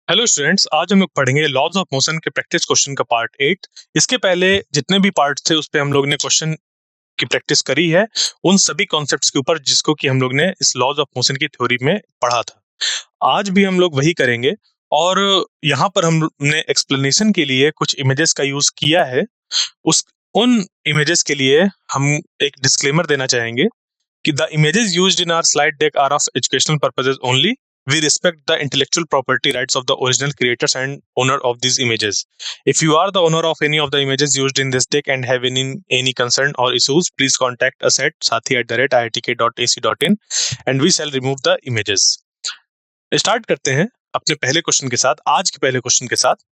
Hello students, आज हम लोग पढ़ेंगे लॉज ऑफ मोशन के प्रैक्टिस क्वेश्चन का पार्ट 8। इसके पहले जितने भी पार्ट थे उस पे हम लोग ने क्वेश्चन की प्रैक्टिस करी है, उन सभी कॉन्सेप्ट्स के ऊपर जिसको कि हम लोग ने इस लॉज ऑफ मोशन की थ्योरी में पढ़ा था। आज भी हम लोग वही करेंगे और यहाँ पर हमने एक्सप्लेनेशन के लिए कुछ इमेजेस का यूज किया है। उस उन इमेजेस के लिए हम एक डिस्क्लेमर देना चाहेंगे कि the images used in our slide deck are of educational purposes only. We respect the intellectual property rights of the original creators and owner of these images. If you are the owner of any of the images used in this deck and have any concern or issues, please contact us at sathi@iitk.ac.in and we shall remove the images. Start करते हैं अपने पहले question के साथ, आज के पहले question के साथ।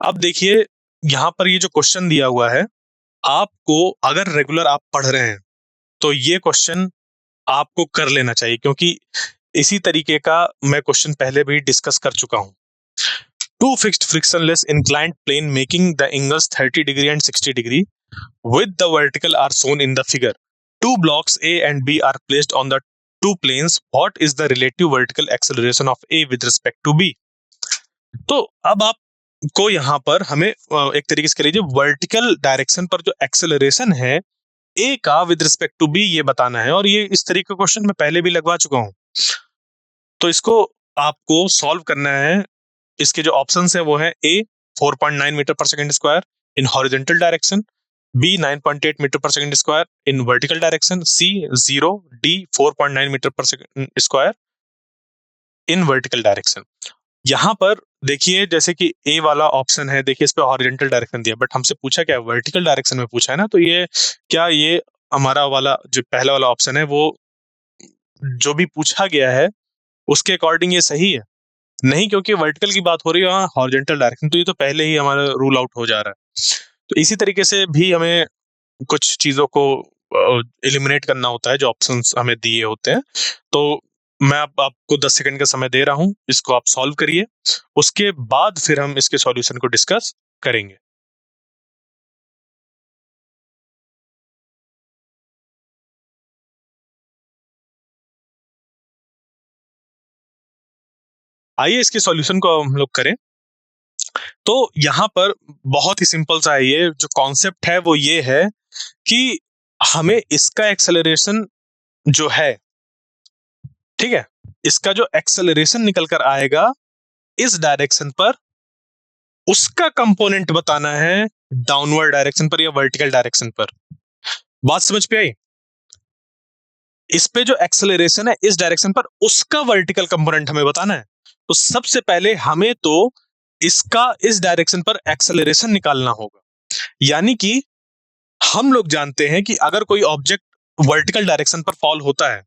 अब देखिए, यहाँ पर ये जो क्वेश्चन दिया हुआ है, आपको अगर रेगुलर आप पढ़ रहे हैं तो ये क्वेश्चन आपको कर लेना चाहिए, क्योंकि इसी तरीके का मैं क्वेश्चन पहले भी डिस्कस कर चुका हूं। Two fixed frictionless inclined plane making the angles 30 degree and 60 degree with the vertical are shown in the figure. Two blocks A and B are placed on the two planes. What is the relative vertical acceleration of A with respect to B? तो अब आपको यहाँ पर हमें एक तरीके से कह लीजिए वर्टिकल डायरेक्शन पर जो एक्सेलरेशन है ए का विद रिस्पेक्ट टू बी ये बताना है, और ये इस तरीके का क्वेश्चन मैं पहले भी लगवा चुका हूं। तो इसको आपको सॉल्व करना है। इसके जो ऑप्शंस है वो है A 4.9 meter per second square in horizontal direction, B 9.8 meter per second square in vertical direction, C 0, D 4.9 meter per second square in vertical direction. यहाँ पर देखिए, जैसे कि ए वाला ऑप्शन है, देखिए इस पे हॉरिजॉन्टल डायरेक्शन दिया, बट हमसे पूछा क्या, वर्टिकल डायरेक्शन में पूछा है ना, तो ये क्या ये हमारा वाला जो पहला वाला ऑप्शन है वो जो भी पूछा गया है उसके अकॉर्डिंग ये सही है? नहीं, क्योंकि वर्टिकल की बात हो रही है, हॉरिजॉन्टल डायरेक्शन, तो ये तो पहले ही हमारा रूल आउट हो जा रहा है। तो इसी तरीके से भी हमें कुछ चीजों को एलिमिनेट करना होता है जो ऑप्शंस हमें दिए होते हैं। तो मैं अब आपको 10 सेकंड का समय दे रहा हूं, इसको आप सॉल्व करिए, उसके बाद फिर हम इसके सॉल्यूशन को डिस्कस करेंगे। आइए इसके सॉल्यूशन को हम लोग करें। तो यहाँ पर बहुत ही सिंपल सा है, ये जो कॉन्सेप्ट है वो ये है कि हमें इसका एक्सेलरेशन जो है, ठीक है, इसका जो एक्सेलरेशन निकल कर आएगा इस डायरेक्शन पर, उसका कंपोनेंट बताना है डाउनवर्ड डायरेक्शन पर या वर्टिकल डायरेक्शन पर। बात समझ पे आई? इस पे जो एक्सेलरेशन है इस डायरेक्शन पर, उसका वर्टिकल कंपोनेंट हमें बताना है। तो सबसे पहले हमें तो इसका इस डायरेक्शन पर एक्सेलरेशन निकालना होगा। यानी कि हम लोग जानते हैं कि अगर कोई ऑब्जेक्ट वर्टिकल डायरेक्शन पर फॉल होता है,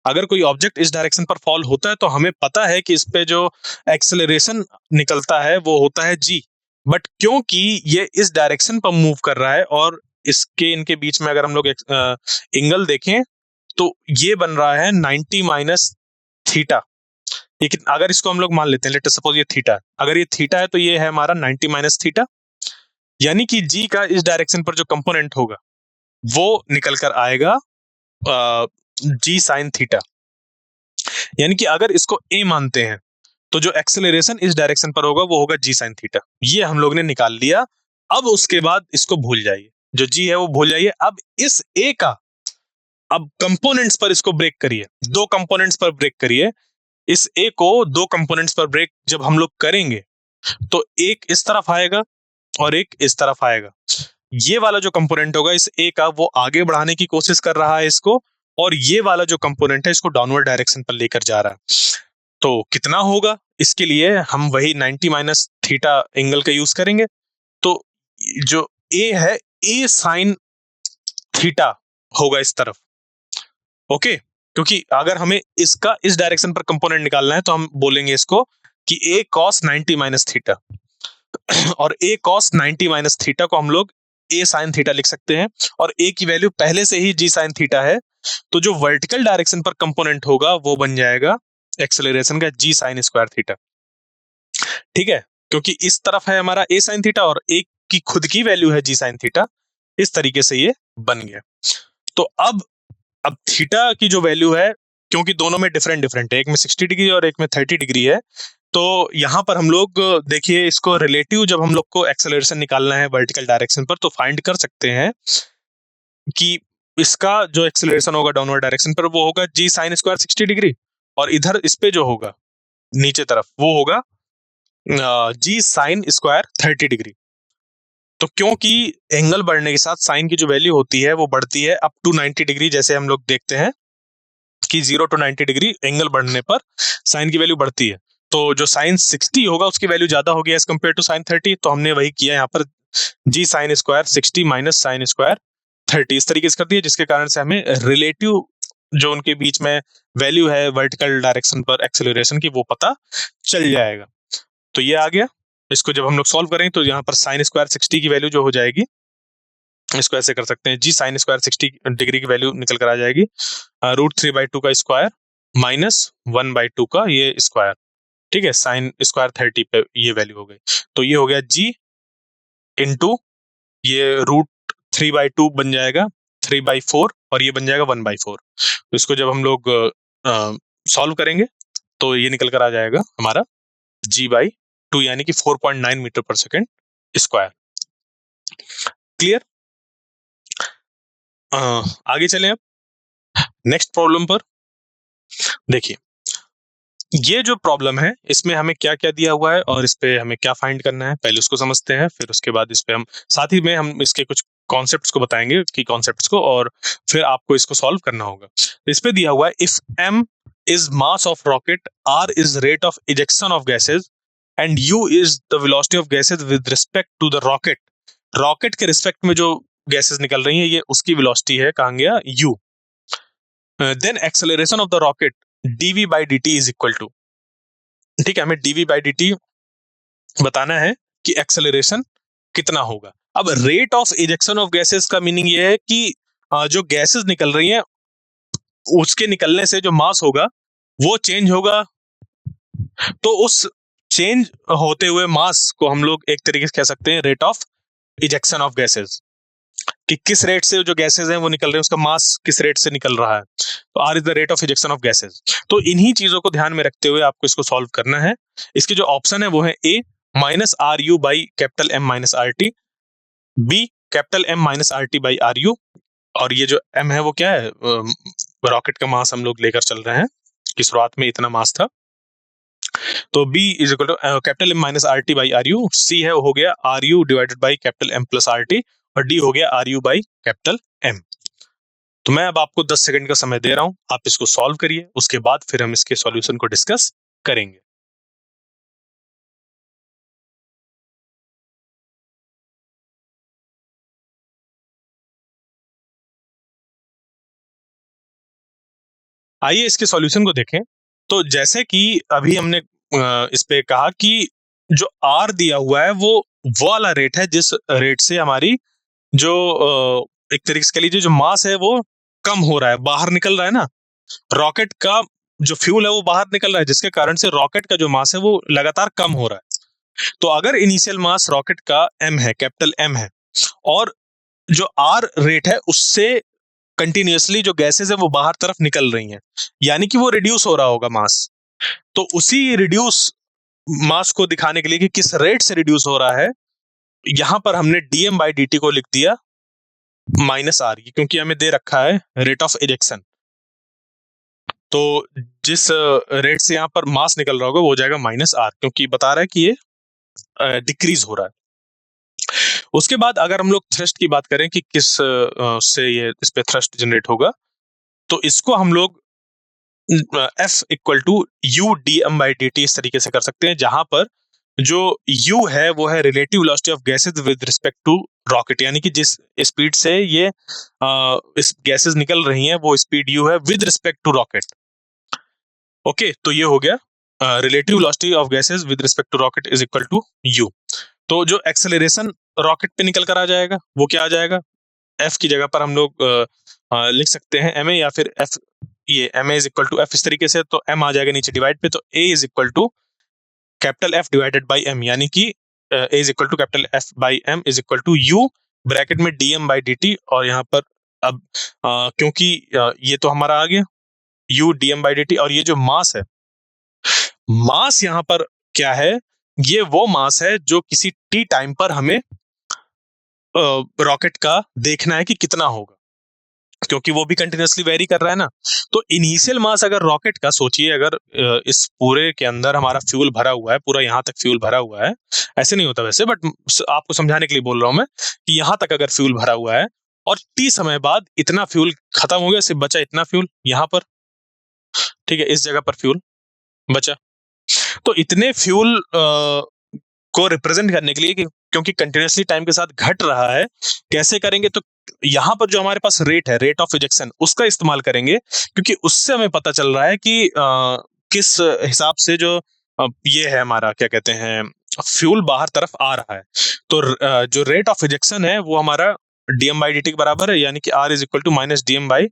अगर कोई ऑब्जेक्ट इस डायरेक्शन पर फॉल होता है, तो हमें पता है कि इस पे जो एक्सेलरेशन निकलता है वो होता है जी। बट क्योंकि ये इस डायरेक्शन पर मूव कर रहा है और इसके इनके बीच में अगर हम लोग एंगल देखें तो ये बन रहा है 90 माइनस थीटा। लेकिन अगर इसको हम लोग मान लेते हैं, लेट सपोज ये थीटा है, अगर ये थीटा है तो ये है हमारा 90 माइनस थीटा, यानी कि जी का इस डायरेक्शन पर जो कंपोनेंट होगा वो निकल कर आएगा जी साइन थीटा। यानी कि अगर इसको ए मानते हैं तो जो एक्सेलरेशन इस डायरेक्शन पर होगा वो होगा जी साइन थीटा। ये हम लोग ने निकाल लिया। अब उसके बाद इसको भूल जाइए, जो जी है वो भूल जाइए। अब इस ए का, अब कंपोनेंट्स पर इसको ब्रेक करिए, दो कंपोनेंट्स पर ब्रेक करिए। इस ए को दो कंपोनेंट्स पर ब्रेक जब हम लोग करेंगे तो एक इस तरफ आएगा और एक इस तरफ आएगा। ये वाला जो कंपोनेंट होगा इस ए का, वो आगे बढ़ाने की कोशिश कर रहा है इसको, और ये वाला जो कंपोनेंट है इसको डाउनवर्ड डायरेक्शन पर लेकर जा रहा है। तो कितना होगा, इसके लिए हम वही 90 माइनस थीटा एंगल का यूज करेंगे। तो जो ए है, ए साइन थीटा होगा इस तरफ। ओके, क्योंकि अगर हमें इसका इस डायरेक्शन पर कंपोनेंट निकालना है तो हम बोलेंगे इसको कि ए कॉस 90 माइनस थीटा, और ए कॉस 90 माइनस थीटा को हम लोग ए साइन थीटा लिख सकते हैं, और ए की वैल्यू पहले से ही जी साइन थीटा है। तो जो वर्टिकल डायरेक्शन पर कंपोनेंट होगा वो बन जाएगा एक्सेलरेशन का जी साइन स्क्वायर थीटा। ठीक है, क्योंकि इस तरफ है हमारा ए साइन थीटा और ए की खुद की वैल्यू है जी साइन थीटा। इस तरीके से ये बन गया। तो अब थीटा की जो वैल्यू है, क्योंकि दोनों में डिफरेंट डिफरेंट है, एक में 60 डिग्री और एक में 30 डिग्री है, तो यहाँ पर हम लोग देखिए इसको रिलेटिव, जब हम लोग को एक्सेलरेशन निकालना है वर्टिकल डायरेक्शन पर, तो फाइंड कर सकते हैं कि इसका जो एक्सेलरेशन होगा डाउनवर्ड डायरेक्शन पर वो होगा जी साइन स्क्वायर 60 डिग्री, और इधर इस पे जो होगा नीचे तरफ वो होगा जी साइन स्क्वायर 30 डिग्री। तो क्योंकि एंगल बढ़ने के साथ साइन की जो वैल्यू होती है वो बढ़ती है अप टू 90 डिग्री, जैसे हम लोग देखते हैं कि 0 to 90 डिग्री एंगल बढ़ने पर साइन की वैल्यू बढ़ती है। तो जो साइन 60 होगा उसकी वैल्यू ज्यादा होगी एज कम्पेयर टू साइन 30, तो हमने वही किया यहाँ पर, G sine square 60 minus sine square 30 इस तरीके से कर दिया, जिसके कारण से हमें रिलेटिव जो उनके बीच में वैल्यू है वर्टिकल डायरेक्शन पर एक्सेलरेशन की वो पता चल जाएगा। तो ये आ गया। इसको जब हम लोग सॉल्व करें तो यहाँ पर साइन स्क्वायर 60 की वैल्यू जो हो जाएगी, इसको ऐसे कर सकते हैं, जी साइन स्क्वायर 60 डिग्री की वैल्यू निकल कर आ जाएगी √3/2 का स्क्वायर माइनस 1/2 का ये स्क्वायर, ठीक है, साइन स्क्वायर 30 पे ये वैल्यू हो गई। तो ये हो गया जी इंटू ये √3/2 बन जाएगा 3/4, और ये बन जाएगा 1/4। तो इसको जब हम लोग सॉल्व करेंगे तो ये निकल कर आ जाएगा हमारा g/2 यानी कि 4.9 मीटर पर सेकेंड स्क्वायर। क्लियर? आगे चलें अब नेक्स्ट प्रॉब्लम पर। देखिए ये जो प्रॉब्लम है इसमें हमें क्या क्या दिया हुआ है और इस पे हमें क्या फाइंड करना है, पहले उसको समझते हैं, फिर उसके बाद इस पे हम साथ ही में हम इसके कुछ कॉन्सेप्ट्स को बताएंगे की कॉन्सेप्ट्स को, और फिर आपको इसको सॉल्व करना होगा। इस पे दिया हुआ है if m is mass of rocket, r is rate of ejection of gases and u is the velocity of gases with respect to the rocket। Rocket के रिस्पेक्ट में जो गैसेस निकल रही हैं ये उसकी वेलोसिटी है, कहा गया u। Then acceleration of the rocket dv/dt is equal to, ठीक है, हमें dv/dt बताना है कि एक्सेलरेशन कितना होगा। अब rate of ejection of gases का मीनिंग ये है कि जो गैसेस निकल रही हैं उसके निकलने से जो मास होगा वो चेंज होगा, तो उस चेंज होते हुए मास को हम लोग एक तरीके से कह सकते हैं rate of ejection of gases, कि किस रेट से जो गैसेस हैं वो निकल रहे हैं, उसका मास किस रेट से निकल रहा है। तो R is the rate of ejection of gases. तो इन्हीं चीजों को ध्यान में रखते हुए आपको इसको सॉल्व करना है। इसके जो ऑप्शन है वो है ए -RU/M-RT, बी M-RT/RU, और ये जो m है वो क्या है, रॉकेट का मास हम लोग लेकर चल रहे हैं कि शुरुआत में इतना मास था। तो B is equal to M-RT/RU, C है वो हो गया RU/M+RT, और D हो गया RU/M। तो मैं अब आपको 10 सेकंड का समय दे रहा हूं, आप इसको सॉल्व करिए, उसके बाद फिर हम इसके सॉल्यूशन को डिस्कस करेंगे। आइए इसके सॉल्यूशन को देखें। तो जैसे कि अभी हमने इस पे कहा कि जो R दिया हुआ है वो वाला रेट है जिस रेट से हमारी जो एक तरीके से कह लीजिए जो मास है वो कम हो रहा है, बाहर निकल रहा है ना, रॉकेट का जो फ्यूल है वो बाहर निकल रहा है, जिसके कारण से रॉकेट का जो मास है वो लगातार कम हो रहा है। तो अगर इनिशियल मास रॉकेट का m है, कैपिटल M है, और जो R रेट है उससे कंटिन्यूअसली जो गैसेस है वो बाहर तरफ निकल रही हैं, यानी कि वो रिड्यूस हो रहा होगा मास। तो उसी रिड्यूस मास को दिखाने के लिए कि किस रेट से रिड्यूस हो रहा है, यहां पर हमने dm/dt को लिख दिया -r, क्योंकि हमें दे रखा है रेट ऑफ इजेक्शन। तो जिस रेट से यहां पर मास निकल रहा होगा वो हो जाएगा -r, क्योंकि बता रहा है कि ये डिक्रीज हो रहा है। उसके बाद अगर हम लोग थ्रस्ट की बात करें कि किस से ये इस पे थ्रस्ट जनरेट होगा, तो इसको हम लोग F इक्वल टू U/dm/dt इस तरीके से कर सकते हैं, जहां पर जो U है वो है relative velocity of gases with respect to rocket, यानी कि जिस स्पीड से ये इस गैसेस निकल रही हैं वो स्पीड U है with respect to rocket. Okay, तो ये हो गया relative velocity of gases with respect to rocket is equal to U। तो जो एक्सेलरेशन रॉकेट पे निकल कर आ जाएगा वो क्या आ जाएगा, F की जगह पर हम लोग लिख सकते हैं ma, या फिर F, ये ma is equal to F इस तरीके से, तो m आ जाएगा नीचे डिवाइड पे, तो a is equal to capital F divided by m, यानी कि a is equal to capital F by m is equal to U bracket में dm/dt, और यहाँ पर अब क्योंकि ये तो हमारा आ गया U dm/dt, और ये जो मास है, मास यहाँ पर क्या है, ये वो मास है जो किसी टी टाइम पर हमें रॉकेट का देखना है कि कितना होगा, क्योंकि वो भी कंटिन्यूअसली वेरी कर रहा है ना। तो इनिशियल मास अगर रॉकेट का सोचिए, अगर इस पूरे के अंदर हमारा फ्यूल भरा हुआ है, पूरा यहाँ तक फ्यूल भरा हुआ है, ऐसे नहीं होता वैसे, बट आपको समझाने के लिए बोल रहा हूं मैं कि यहाँ तक अगर फ्यूल भरा हुआ है और टी समय बाद इतना फ्यूल खत्म हो गया, सिर्फ बचा इतना फ्यूल यहाँ पर, ठीक है, इस जगह पर फ्यूल बचा। तो इतने फ्यूल को रिप्रेजेंट करने के लिए क्योंकि कंटिन्यूअसली टाइम के साथ घट रहा है, कैसे करेंगे, तो यहां पर जो हमारे पास रेट है, रेट ऑफ इजेक्शन, उसका इस्तेमाल करेंगे, क्योंकि उससे हमें पता चल रहा है कि किस हिसाब से जो ये है हमारा, क्या कहते हैं, फ्यूल बाहर तरफ आ रहा है। तो जो रेट ऑफ इजेक्शन है वो हमारा डीएम बाई डी के बराबर है, यानी कि R is equal to minus d m by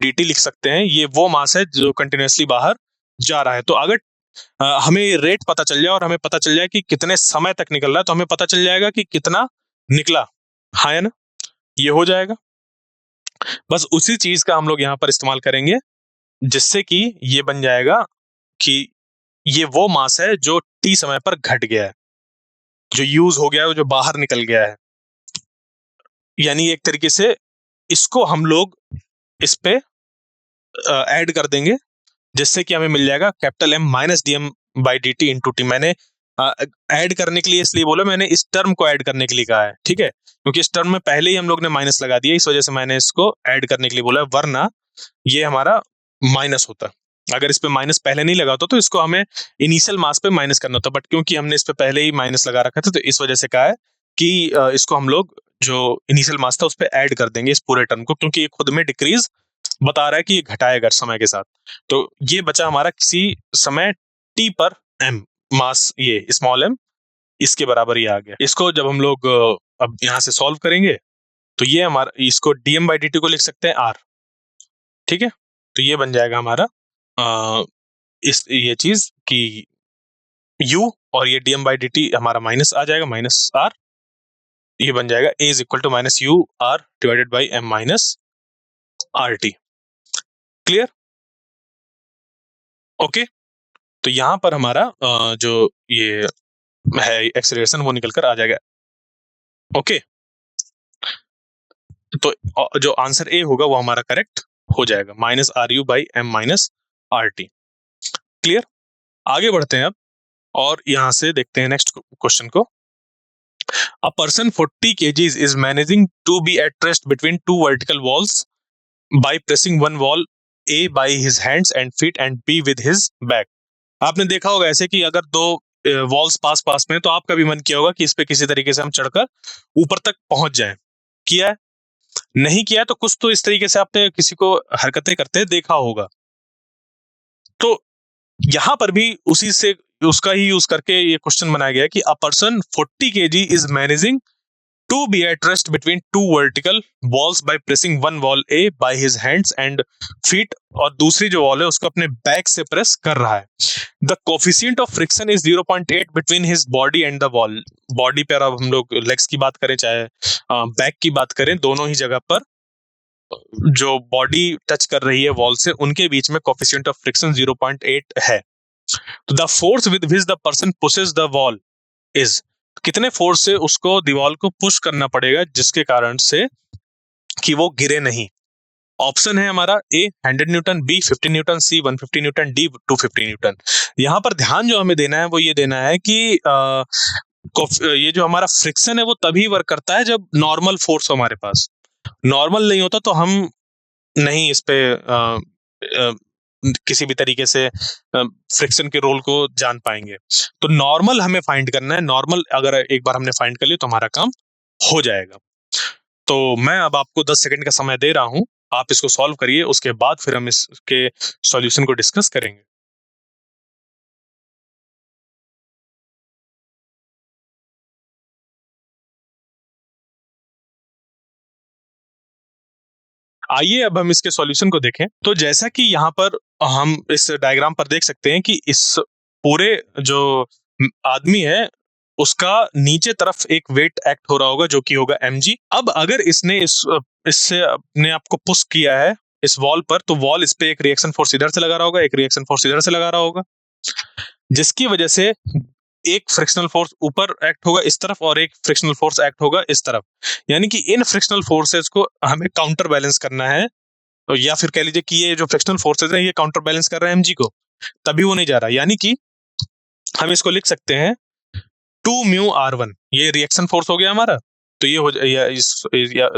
dt लिख सकते हैं। ये वो मास है जो कंटिन्यूअसली बाहर जा रहा है। तो अगर हमें रेट पता चल जाए और हमें पता चल जाए कि कितने समय तक निकल रहा है, तो हमें पता चल जाएगा कि कितना निकला, हाँ है ना, ये हो जाएगा। बस उसी चीज का हम लोग यहाँ पर इस्तेमाल करेंगे, जिससे कि ये बन जाएगा कि ये वो मास है जो टी समय पर घट गया है, जो यूज हो गया है, जो बाहर निकल गया है। यानी एक तरीके से इसको हम लोग इस पे ऐड कर देंगे, जिससे कि हमें मिल जाएगा capital M minus d m by D t into t. मैंने ऐड करने के लिए इसलिए बोला, मैंने इस टर्म को ऐड करने के लिए कहा है, ठीक है, क्योंकि इस टर्म में पहले ही हम लोग ने माइनस लगा दिया, इस वजह से मैंने इसको ऐड करने के लिए बोला, वरना ये हमारा माइनस होता। अगर इस पे माइनस पहले नहीं लगा होता तो इसको हमें इनिशियल मास पे माइनस करना होता, बट क्योंकि हमने इस पे पहले ही माइनस लगा रखा था, तो इस वजह से कहा है कि इसको हम लोग जो इनिशियल मास था उस पर ऐड कर देंगे इस पूरे टर्म को, क्योंकि ये खुद में डिक्रीज बता रहा है कि ये घटाएगा समय के साथ। तो ये बचा हमारा किसी समय टी पर एम मास, ये स्मॉल एम, इसके बराबर ये आ गया। इसको जब हम लोग अब यहां से सॉल्व करेंगे, तो ये हमारा, इसको डीएम बाई डी टी को लिख सकते हैं आर, ठीक है। तो ये बन जाएगा हमारा इस ये चीज कि यू और ये डीएम बाई डी टी हमारा माइनस आ जाएगा, माइनस आर, ये बन जाएगा A is equal to minus U R divided by M minus R T. Clear, okay. तो यहां पर हमारा जो ये है एक्सेलरेशन वो निकल कर आ जाएगा, ओके। तो जो आंसर ए होगा वो हमारा करेक्ट हो जाएगा, minus R u by M minus R T. Clear, आगे बढ़ते हैं अब और यहां से देखते हैं नेक्स्ट क्वेश्चन को। A person 40 kgs is managing to be at rest between two vertical walls by pressing one wall A by his hands and feet and B with his back. आपने देखा होगा ऐसे कि अगर दो वॉल्स पास पास में, तो आपका भी मन किया होगा कि इस पे किसी तरीके से हम चढ़कर ऊपर तक पहुंच जाएं। किया है, नहीं किया है तो कुछ तो इस तरीके से आपने किसी को हरकतें करते देखा होगा। तो यहां पर भी उसी से उसका ही यूज करके ये क्वेश्चन बनाया गया कि a person 40 kg is managing to be at rest between two vertical walls by pressing one wall A by his hands and feet, और दूसरी जो वॉल है उसको अपने बैक से प्रेस कर रहा है। The coefficient of friction is 0.8 between his body and the wall. Body पर अब हम लोग लेग्स की बात करें चाहे बैक की बात करें, दोनों ही जगह पर जो बॉडी टच कर रही है वॉल से, उनके बीच में कोफिशिएंट ऑफ फ्रिक्शन 0.8 है। तो the force with which the person pushes the wall is, कितने फोर्स से उसको दीवार को पुश करना पड़ेगा जिसके कारण से कि वो गिरे नहीं। ऑप्शन है हमारा ए 100 न्यूटन, बी 50 न्यूटन, सी 150 न्यूटन, डी 250 न्यूटन। यहां पर ध्यान जो हमें देना है वो ये देना है कि ये जो हमारा फ्रिक्शन है वो तभी वर्क करता है जब नॉर्मल फोर्स हमारे पास, नॉर्मल नहीं होता तो हम नहीं इस पे किसी भी तरीके से फ्रिक्शन के रोल को जान पाएंगे। तो नॉर्मल हमें फाइंड करना है, नॉर्मल अगर एक बार हमने फाइंड कर लिया तो हमारा काम हो जाएगा। तो मैं अब आपको 10 सेकंड का समय दे रहा हूं, आप इसको सॉल्व करिए, उसके बाद फिर हम इसके सॉल्यूशन को डिस्कस करेंगे। आइए अब हम इसके सॉल्यूशन को देखें। तो जैसा कि यहाँ पर हम इस डायग्राम पर देख सकते हैं कि इस पूरे जो आदमी है उसका नीचे तरफ एक वेट एक्ट हो रहा होगा जो कि होगा mg। अब अगर इसने इससे अपने आप को पुश किया है इस वॉल पर, तो वॉल इस पे एक रिएक्शन फोर्स इधर से लगा रहा होगा, एक रिएक्शन फोर्स इधर से लगा रहा होगा, जिसकी वजह से एक फ्रिक्शनल फोर्स ऊपर एक्ट होगा इस तरफ और एक फ्रिक्शनल फोर्स एक्ट होगा इस तरफ, यानी कि इन फ्रिक्शनल फोर्सेस को हमें काउंटर बैलेंस करना है, तो या फिर कह लीजिए कि ये जो फ्रिक्शनल फोर्सेस हैं ये काउंटर बैलेंस कर रहे हैं mg को, तभी वो नहीं जा रहा, यानी कि हम इसको लिख सकते हैं 2 म्यू r1, ये रिएक्शन फोर्स हो गया हमारा, तो ये हो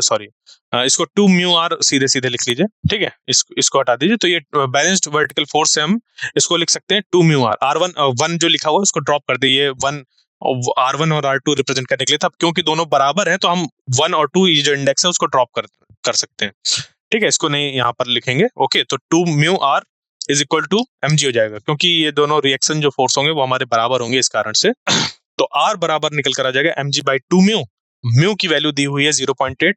सॉरी इसको 2 म्यू r सीधे सीधे लिख लीजिए, ठीक है, इसको हटा दीजिए, तो ये बैलेंस्ड वर्टिकल फोर्स से हम इसको लिख सकते हैं 2 म्यू r, r1 1 जो लिखा हुआ है उसको ड्रॉप कर दीजिए, 1 r1 और r2 रिप्रेजेंट करने के लिए था, क्योंकि दोनों बराबर हैं तो हम 1 और 2 ये जो इंडेक्स है उसको ड्रॉप कर सकते हैं, ठीक है, इसको नहीं यहाँ पर लिखेंगे, ओके, तो 2 mu r is equal to mg हो जाएगा, क्योंकि ये दोनों रिएक्शन जो फोर्स होंगे वो हमारे बराबर होंगे इस कारण से। तो r बराबर निकल कर आ जाएगा mg बाई 2 म्यू, म्यू की वैल्यू दी हुई है 0.8,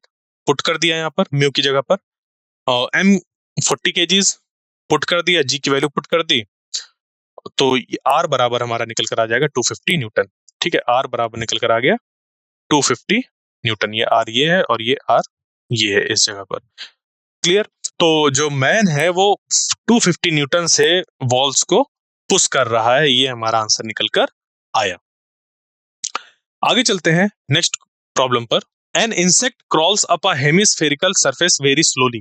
पुट कर दिया यहाँ पर म्यू की जगह पर, और m 40 kgs पुट कर दिया, g की वैल्यू पुट कर दी, तो r बराबर हमारा निकल कर आ जाएगा 250 न्यूटन, ठीक है, r बराबर निकल कर आ गया 250 न्यूटन, ये r ये है और ये r ये है इस जगह पर, क्लियर। तो जो मैन है वो 250 न्यूटन से वॉल्स को पुश कर रहा है, ये हमारा आंसर निकल कर आया। आगे चलते हैं नेक्स्ट प्रॉब्लम पर। An insect crawls up a hemispherical surface very slowly,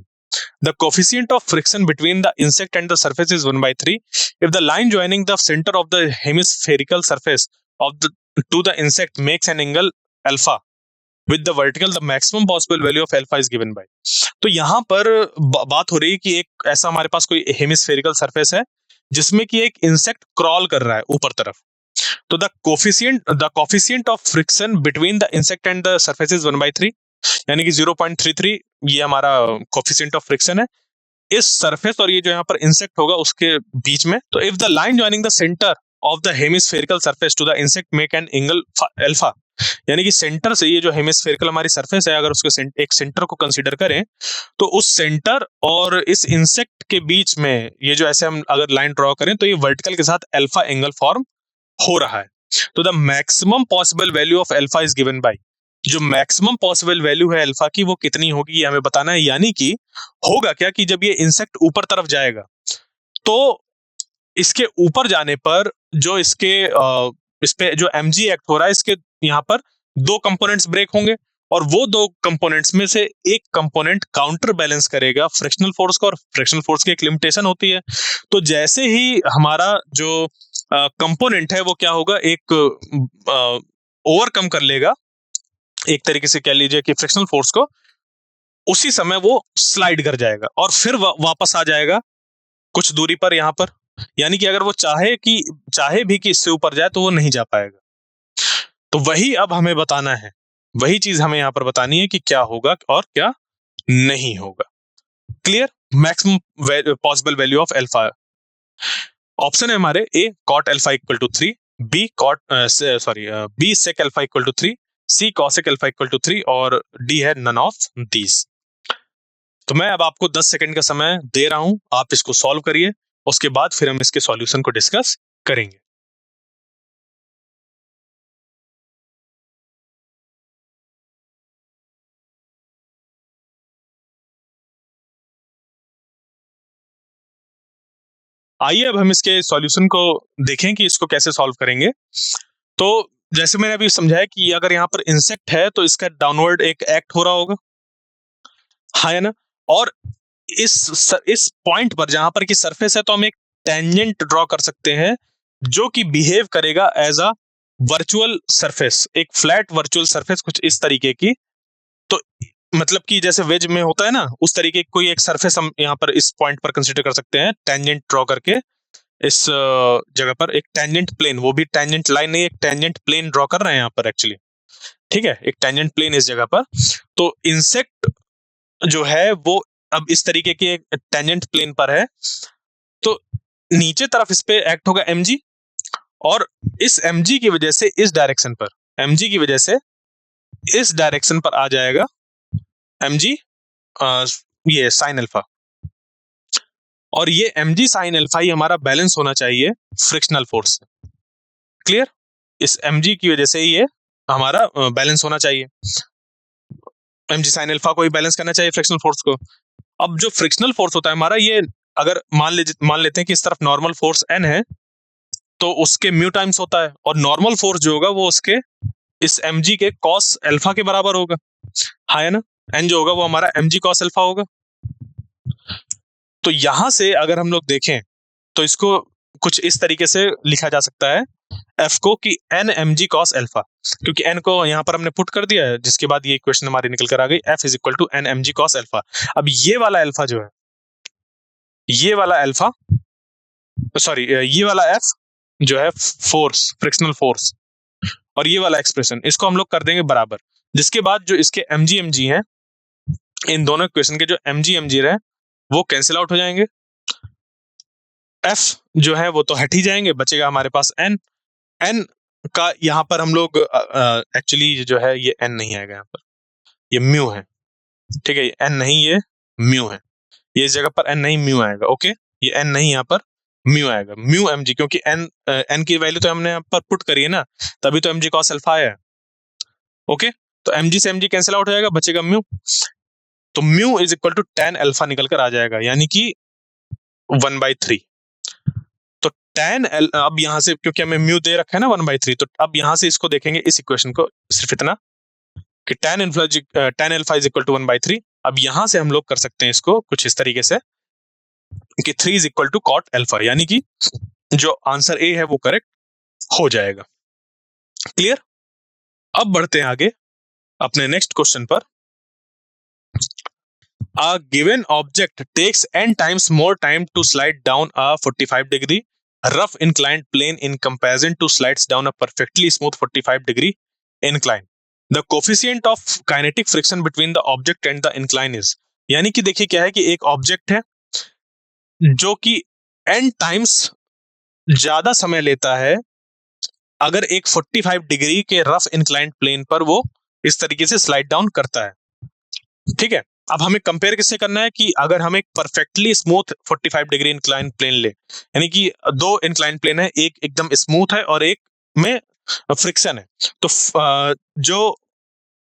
the coefficient of friction between the insect and the surface is 1/3 if the line joining the center of the hemispherical surface of the to the insect makes an angle alpha with the vertical, the maximum possible value of alpha is given by। तो यहाँ पर बात हो रही है कि एक ऐसा हमारे पास कोई हेमिस्फेरिकल सरफेस है जिसमें कि एक इंसेक्ट क्रॉल कर रहा है ऊपर तरफ, तो the coefficient of friction between the insect and the surface is 1/3, यानी कि 0.33 ये हमारा कोफिशिएंट ऑफ फ्रिक्शन है इस सरफेस और ये जो यहाँ पर इंसेक्ट होगा उसके बीच में। तो if the line joining the centre of the hemispherical surface to the insect make an angle alpha, यानी कि सेंटर से ये जो हेमिस्फेरिकल हमारी सरफेस है अगर उसके एक सेंटर को कंसीडर करें तो उस सेंटर और इस इंसेक्ट के बीच में ये जो ऐसे हम अगर लाइन ड्रॉ करें तो ये वर्टिकल के साथ अल्फा एंगल फॉर्म हो रहा है। तो the maximum possible value of alpha is given by, जो मैक्सिमम पॉसिबल वैल्यू है अल्फा की वो कितनी होगी ये हमें बताना है, यानी कि होगा क्या कि जब ये इंसेक्ट ऊपर तरफ जाएगा तो इसके ऊपर जाने पर जो इसके इस पे जो mg एक्ट हो रहा है इसके यहाँ पर दो कंपोनेंट्स ब्रेक होंगे और वो दो कंपोनेंट्स में से एक कंपोनेंट काउंटर बैलेंस करेगा फ्रिक्शनल फोर्स को, और फ्रिक्शनल फोर्स की एक लिमिटेशन होती है। तो जैसे ही हमारा जो कंपोनेंट है वो क्या होगा, एक ओवरकम कर लेगा एक तरीके से कह लीजिए कि फ्रिक्शनल फोर्स को, उसी समय वो स्लाइड कर जाएगा और फिर वापस आ जाएगा कुछ दूरी पर यहाँ पर, यानी कि अगर वो चाहे भी कि इससे ऊपर जाए तो वो नहीं जा पाएगा। तो वही अब हमें बताना है, वही चीज हमें यहाँ पर बतानी है कि क्या होगा और क्या नहीं होगा। Clear. Maximum possible value of alpha, option है हमारे A cot alpha equal to 3, B B sec alpha equal to 3, C cosec alpha equal to 3 और डी है नन ऑफ दीज। तो मैं अब आपको 10 सेकंड का समय दे रहा हूं, आप इसको सॉल्व करिए, उसके बाद फिर हम इसके सॉल्यूशन को डिस्कस करेंगे। आइए अब हम इसके सॉल्यूशन को देखें कि इसको कैसे सॉल्व करेंगे। तो जैसे मैंने अभी समझाया कि अगर यहाँ पर इंसेक्ट है तो इसका डाउनवर्ड एक एक्ट हो रहा होगा, हाँ है ना, और इस पॉइंट पर जहां पर की सरफेस है तो हम एक टेंजेंट ड्रॉ कर सकते हैं जो कि बिहेव करेगा एज अ वर्चुअल सरफेस, एक फ्लैट वर्चुअल सरफेस कुछ इस तरीके की। तो मतलब कि जैसे वेज में होता है ना उस तरीके की कोई एक सरफेस हम यहाँ पर इस पॉइंट पर कंसीडर कर सकते हैं टेंजेंट ड्रॉ करके इस जगह पर एक टेंजेंट प्लेन, वो भी टेंजेंट लाइन नहीं एक टेंजेंट प्लेन ड्रॉ कर रहे हैं यहाँ पर एक्चुअली, ठीक है, एक टेंजेंट प्लेन इस जगह पर। तो इंसेक्ट जो है वो अब इस तरीके की एक टेंजेंट प्लेन पर है, तो नीचे तरफ इस पे एक्ट होगा mg और इस mg की वजह से इस डायरेक्शन पर mg की वजह से इस डायरेक्शन पर आ जाएगा mg ये साइन अल्फा, और ये mg साइन अल्फा ही हमारा बैलेंस होना चाहिए फ्रिक्शनल फोर्स से। क्लियर। इस mg की वजह से ही ये हमारा बैलेंस होना चाहिए, mg साइन अल्फा को ही बैलेंस करना चाहिए फ्रिक्शनल फोर्स को। अब जो फ्रिक्शनल फोर्स होता है हमारा, ये अगर मान लेते हैं कि इस तरफ नॉर्मल फोर्स n है तो उसके म्यू टाइम्स होता है, और नॉर्मल फोर्स जो होगा वो उसके इस mg के कॉस अल्फा के बराबर होगा, हाँ है ना। एन जो होगा वो हमारा mg कॉस अल्फा होगा। तो यहां से अगर हम लोग देखें तो इसको कुछ इस तरीके से लिखा जा सकता है एफ को कि N m g cos alpha, क्योंकि एन को यहां पर हमने पुट कर दिया है, जिसके बाद ये इक्वेशन हमारी निकल कर आ गई, F is equal to N m g cos alpha. अब ये वाला एल्फा जो है, ये वाला एल्फा, सॉरी ये वाला एफ जो है फोर्स, फ्रिक्शनल फोर्स, और ये वाला एक्सप्रेशन, इसको हम लोग कर देंगे बराबर, जिसके बाद जो इसके एम जी है, इन दोनों इक्वेशन के जो एम जी रहे वो कैंसिल आउट हो जाएंगे। एफ जो है वो तो हट ही जाएंगे, बचेगा हमारे पास एन। एन का यहाँ पर हम लोग एक्चुअली जो है ये एन नहीं आएगा यहाँ पर, ये म्यू है, ठीक है, एन नहीं ये म्यू है, ये इस जगह पर एन नहीं म्यू आएगा, ओके, ये एन नहीं यहाँ पर म्यू आएगा, म्यू एम जी, क्योंकि एन एन की वैल्यू तो हमने यहाँ पर पुट करी है ना, तभी तो एम जी कॉस अल्फा आया है, ओके। तो एम जी से एम जी कैंसिल आउट हो जाएगा, बचेगा म्यू, तो mu is equal to tan alpha निकल कर आ जाएगा, यानी कि 1/3। तो टेन अब यहां से क्योंकि हमें म्यू दे रखा है ना 1/3, तो अब यहां से इसको देखेंगे इस इक्वेशन को, सिर्फ इतना कि tan alpha is equal to 1/3। अब यहां से हम लोग कर सकते हैं इसको कुछ इस तरीके से कि 3 is equal to cot alpha, यानी कि जो आंसर ए है वो करेक्ट हो जाएगा। क्लियर। अब बढ़ते हैं आगे अपने नेक्स्ट क्वेश्चन पर। A given object takes n times more time to slide down a 45-degree rough inclined plane in comparison to slides down a perfectly smooth 45-degree incline. The coefficient of kinetic friction between the object and the incline is, यानी कि देखिए क्या है कि एक object है जो कि n टाइम्स ज्यादा समय लेता है अगर एक 45 डिग्री के रफ इंक्लाइंड प्लेन पर वो इस तरीके से स्लाइड डाउन करता है, ठीक है। अब हमें कंपेयर किससे करना है कि अगर हम एक perfectly smooth 45 degree incline plane ले, यानी कि दो इंक्लाइन प्लेन है, एक एकदम स्मूथ है और एक में फ्रिक्शन है, तो जो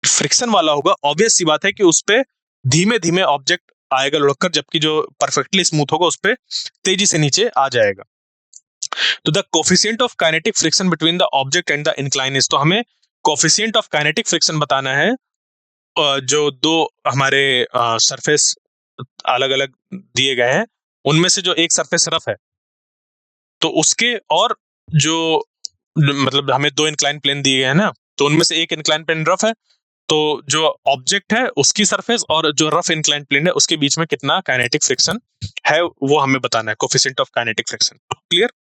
फ्रिक्शन वाला होगा ऑब्वियस सी बात है कि उस पे धीमे धीमे ऑब्जेक्ट आएगा लुढ़कर, जबकि जो परफेक्टली स्मूथ होगा उस पे तेजी से नीचे आ जाएगा। तो the coefficient of kinetic friction between the object and the incline is, तो हमें कोफिशिएंट ऑफ काइनेटिक फ्रिक्शन बताना है जो दो हमारे सरफेस अलग अलग दिए गए हैं, उनमें से जो एक सरफेस रफ है तो उसके, और जो मतलब हमें दो इंक्लाइन प्लेन दिए गए हैं ना, तो उनमें से एक इंक्लाइन प्लेन रफ है, तो जो ऑब्जेक्ट है उसकी सरफेस और जो रफ इंक्लाइन प्लेन है उसके बीच में कितना काइनेटिक फ्रिक्शन है वो हमें बताना है, coefficient of kinetic friction. Clear.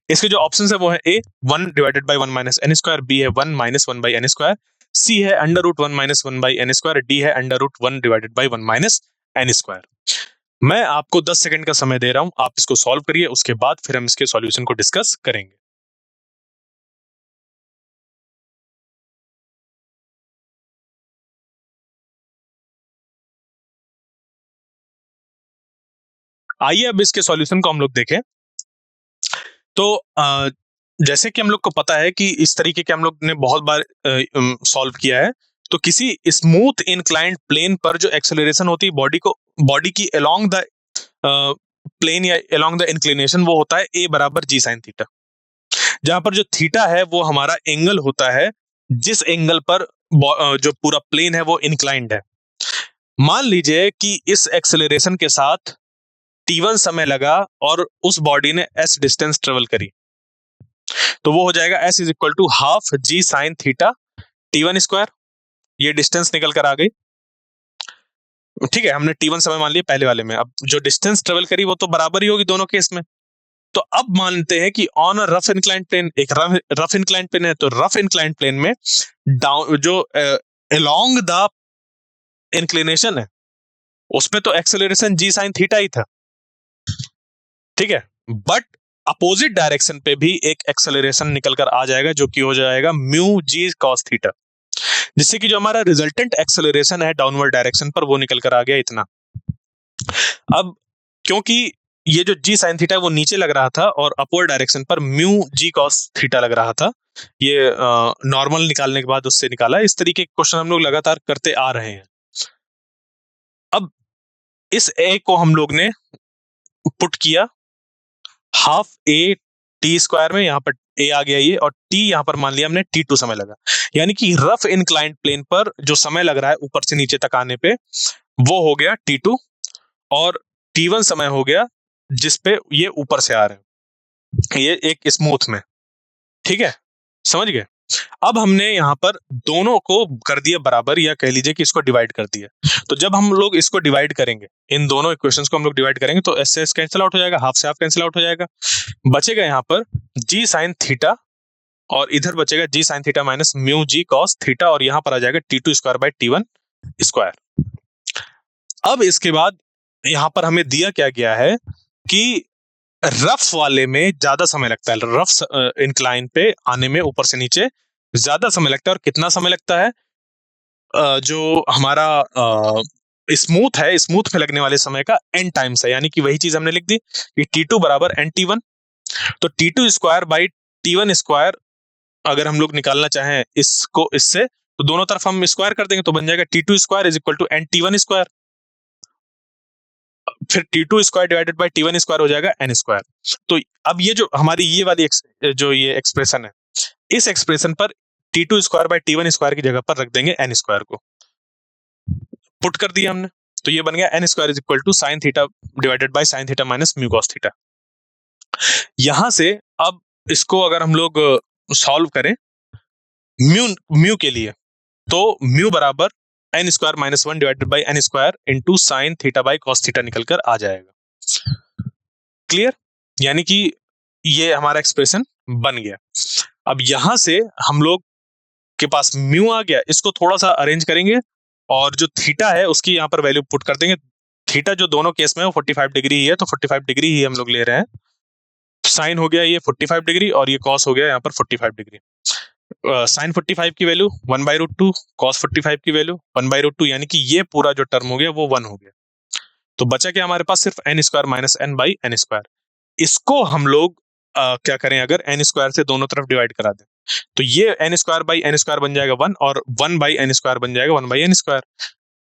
इसके जो ऑप्शन है वो है A 1 divided by 1 minus N square, B है 1 minus 1 by N square, C है under root 1 minus 1 by N square, D है under root 1 divided by 1 minus N square. मैं आपको 10 सेकंड का समय दे रहा हूं, आप इसको सॉल्व करिए, उसके बाद फिर हम इसके सॉल्यूशन को डिस्कस करेंगे। आइए अब इसके सॉल्यूशन को हम लोग देखें। तो जैसे कि हम लोग को पता है कि इस तरीके के हम लोग ने बहुत बार सॉल्व किया है, तो किसी स्मूथ इंक्लाइंड प्लेन पर जो एक्सेलरेशन होती है बॉडी की अलोंग द प्लेन या अलोंग द इंक्लिनेशन, वो होता है ए बराबर जी साइन थीटा, जहां पर जो थीटा है वो हमारा एंगल होता है जिस एंगल पर जो पूरा प्लेन है वो इंक्लाइंड है। मान लीजिए कि इस एक्सेलरेशन के साथ t1 समय लगा और उस बॉडी ने s डिस्टेंस ट्रेवल करी, तो वो हो जाएगा s is equal to half g sine theta t1 square, ये डिस्टेंस निकल कर आ गई, ठीक है। हमने t1 समय मान लिया पहले वाले में, अब जो डिस्टेंस ट्रेवल करी वो तो बराबर ही होगी दोनों केस में। तो अब मानते हैं कि on a rough inclined plane, एक रफ इंक्लाइंड प्लेन है, तो रफ इंक्लाइंड प्लेन में डाउन जो अलोंग द इंक्लिनेशन है उस पे तो एक्सेलरेशन जी साइन थीटा ही था, ठीक है, बट अपोजिट डायरेक्शन पे भी एक एक्सेलरेशन निकल कर आ जाएगा जो कि हो जाएगा म्यू जी कॉस थीटा, जिससे कि जो हमारा रिजल्टेंट एक्सेलरेशन है डाउनवर्ड डायरेक्शन पर वो निकल कर आ गया इतना। अब क्योंकि ये जो जी साइन थीटा है वो नीचे लग रहा था और अपवर्ड डायरेक्शन पर म्यू जी कॉस थीटा लग रहा था, ये नॉर्मल निकालने के बाद उससे निकाला। इस तरीके के क्वेश्चन हम लोग लगातार करते आ रहे हैं। अब इस ए को हम लोग ने पुट किया हाफ ए टी स्क्वायर में यहाँ पर ए आ गया ये, और टी यहाँ पर मान लिया हमने T2 समय लगा, यानी कि रफ इंक्लाइंड प्लेन पर जो समय लग रहा है ऊपर से नीचे तक आने पे वो हो गया T2, और T1 समय हो गया जिसपे ये ऊपर से आ रहे हैं, ये एक स्मूथ में। ठीक है, समझ गए। अब हमने यहाँ पर दोनों को कर दिया बराबर, या कह लीजिए कि इसको डिवाइड कर दिया। तो जब हम लोग इसको डिवाइड करेंगे, इन दोनों इक्वेशंस को हम लोग डिवाइड करेंगे, तो एस से एस कैंसिल आउट हो जाएगा, हाफ से हाफ कैंसिल आउट हो जाएगा, बचेगा यहाँ पर जी साइन थीटा, और इधर बचेगा जी sine theta minus mu G cos theta, और यहाँ पर आ जाएगा T2 square by T1 square. अब इसके बाद यहाँ पर हमें दिया क्या गया है कि रफ वाले में ज्यादा समय लगता है, रफ इंक्लाइन पे आने में ऊपर से नीचे ज्यादा समय लगता है। और कितना समय लगता है? जो हमारा स्मूथ है, स्मूथ में लगने वाले समय का n टाइम्स है, यानी कि वही चीज हमने लिख दी कि T2 बराबर NT1। तो T2 square by T1 square अगर हम लोग निकालना चाहें इसको इससे, तो दोनों तरफ हम स्क्वायर कर देंगे, तो बन जाएगा T2 square is equal to NT1 square, फिर T2 square divided by T1 square हो जाएगा N स्क्वायर। तो अब ये जो हमारी ये वाली जो ये एक्सप्रेशन है, इस एक्सप्रेशन पर T2 square by T1 square की जगह पर रख देंगे N स्क्वायर को, पुट कर दिया हमने, तो ये बन गया N square is equal to sine theta divided by sine theta minus mu cos theta. यहां से अब इसको अगर हम लोग सॉल्व करें म्यू के लिए, तो म्यू बराबर N square minus 1 divided by N square into sine theta by cos theta निकलकर आ जाएगा। क्लियर? यानी कि ये हमारा एक्सप्रेशन बन गया। अब यहां से हम लोग के पास म्यू आ गया, इसको थोड़ा सा अरेंज करेंगे और जो थीटा है उसकी यहाँ पर वैल्यू पुट कर देंगे। थीटा जो दोनों केस में 45 डिग्री ही है, तो 45 डिग्री ही हम लोग ले रहे हैं। साइन हो गया ये 45 डिग्री और ये कॉस हो गया यहाँ पर 45 डिग्री। साइन 45 की वैल्यू 1/√2, कॉस 45 की वैल्यू 1/√2, यानी कि ये पूरा जो टर्म हो गया वो 1 हो गया। तो बचा क्या हमारे पास? सिर्फ N square minus N by N square. इसको हम लोग क्या करें, अगर एन स्क्वायर से दोनों तरफ डिवाइड करा दें, तो ये N square by N square बन जाएगा 1, और 1 बाई एन स्क्वायर बन जाएगा 1 बाई एन स्क्वायर।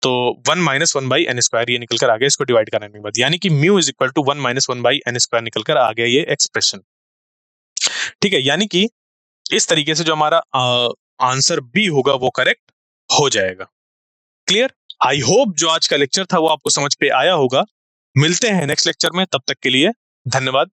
तो 1 माइनस 1 बाई एन स्क्वायर ये निकल कर आ गया इसको डिवाइड कराने के बाद, यानी कि mu is equal to 1 minus 1 by N square निकल कर आ गया ये एक्सप्रेशन। ठीक है, यानी कि इस तरीके से जो हमारा आंसर बी होगा वो करेक्ट हो जाएगा। क्लियर? आई होप जो आज का लेक्चर था वो आपको समझ पे आया होगा। मिलते हैं नेक्स्ट लेक्चर में, तब तक के लिए धन्यवाद।